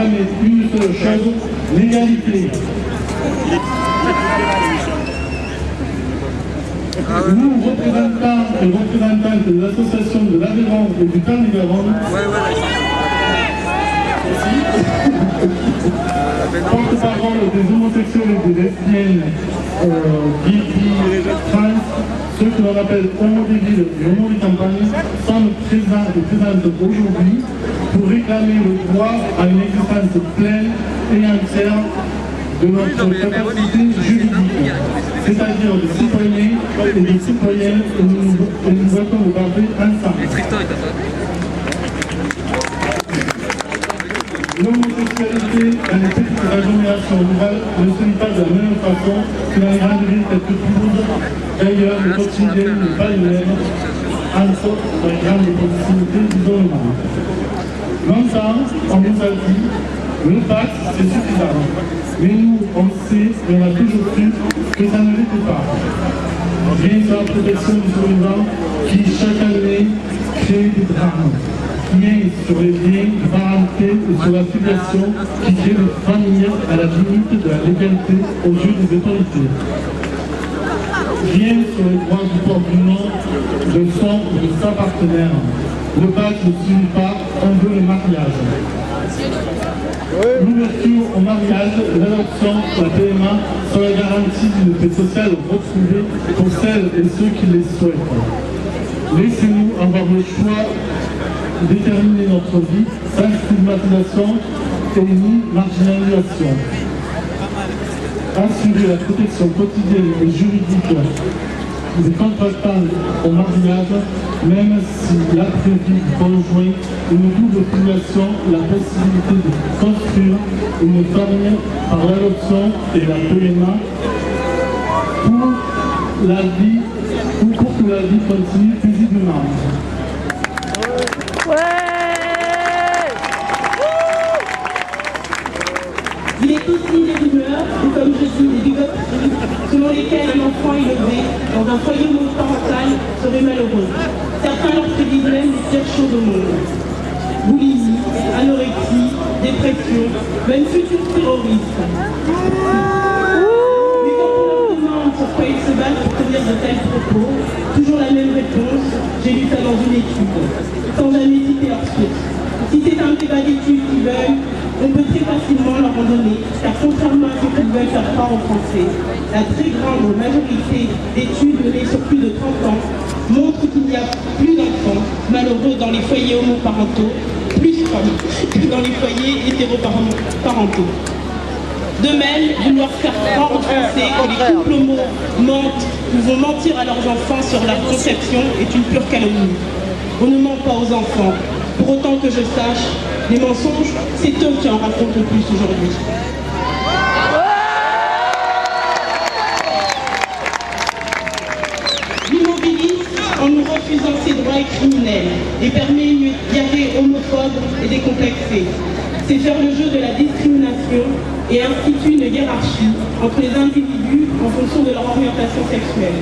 réclamer une seule chose, l'égalité. Nous, représentants et représentantes des associations de l'Aveyron et du Tarn-et-Garonne, porte-parole des homosexuels et des lesbiennes, gays, trans, ceux que l'on appelle homo des villes et homo des campagnes, sommes présents et présentes aujourd'hui pour réclamer le droit à une existence pleine et entière de notre capacité juridique, c'est-à-dire de citoyens et de citoyennes, et nous votons le garder ensemble. L'homosexualité dans les petites agglomérations rurales ne se vit pas de la même façon que dans les grandes villes telles que Toulouse. D'ailleurs, le quotidien n'est pas le même, entre les grandes proximités d'isolement. Longtemps, on nous a dit, le pax, c'est suffisant. Mais nous, on sait, et on a toujours cru que ça ne l'était pas. Rien sur la protection du survivant qui, chaque année, crée des drames. Rien sur les liens de parenté et sur la filiation qui crée des familles à la limite de la légalité aux yeux des autorités. Rien sur les droits du port du nom de son ou de sa partenaire. Le bac ne suffit pas, on veut le mariage. L'ouverture au mariage, l'adoption, la PMA sont la garantie d'une paix sociale retrouvée pour celles et ceux qui les souhaitent. Laissez-nous avoir le choix de déterminer notre vie sans stigmatisation et ni marginalisation. Assurer la protection quotidienne et juridique des contractants au mariage, même si l'après-vie du conjoint, une double filiation, la possibilité de construire une famille par l'adoption et la PMA pour que la vie continue paisiblement. Il est aussi des rumeurs, ou comme je dis, des bigotteries, selon lesquelles un enfant élevé dans un foyer monoparental serait malheureux. Certains leur prédisent même les pires choses au monde. Boulimie, anorexie, dépression, même futur terroriste. Mais quand on leur demande pourquoi ils se battent pour tenir de tels propos, toujours la même réponse, j'ai lu ça dans une étude, sans jamais citer leur source. Si c'est un débat d'études qu'ils veulent, on peut très facilement leur en donner, car contrairement à ce qu'ils veulent faire croire aux Français, la très grande majorité d'études menées sur plus de 30 ans montrent qu'il n'y a plus d'enfants malheureux dans les foyers homoparentaux, plus que dans les foyers hétéroparentaux. De même, vouloir faire croire aux Français que les couples homo mentent ou vont mentir à leurs enfants sur leur conception est une pure calomnie. On ne ment pas aux enfants. Pour autant que je sache, les mensonges, c'est eux qui en racontent le plus aujourd'hui. L'immobilisme, en nous refusant ses droits, est criminel et permet une diarrhée homophobe et décomplexée. C'est faire le jeu de la discrimination et institue une hiérarchie entre les individus en fonction de leur orientation sexuelle.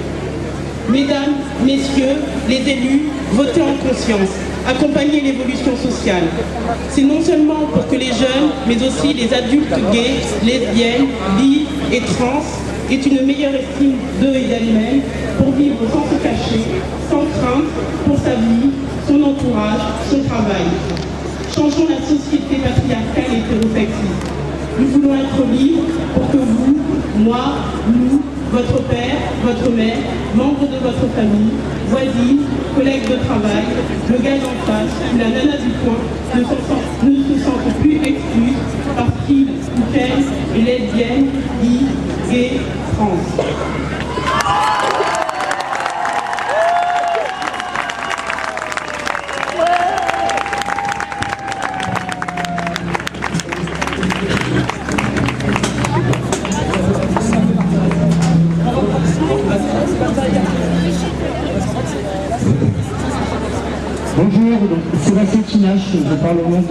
Mesdames, messieurs, les élus, votez en conscience, accompagnez l'évolution sociale. C'est non seulement pour que les jeunes, mais aussi les adultes gays, lesbiennes, bi et trans aient une meilleure estime d'eux et d'elles-mêmes pour vivre sans se cacher, sans crainte pour sa vie, son entourage, son travail. Changeons la société patriarcale et hétérosexiste. Nous voulons être libres pour que vous, moi, nous, votre père, votre mère, membres de votre famille, voisines, collègues de travail, le gars d'en face ou la nana du coin ne se sentent plus exclus parce qu'il ou qu'elle est lesbienne, bi, gay, trans. Bonjour, donc Sébastien Tinache, je parle au nom de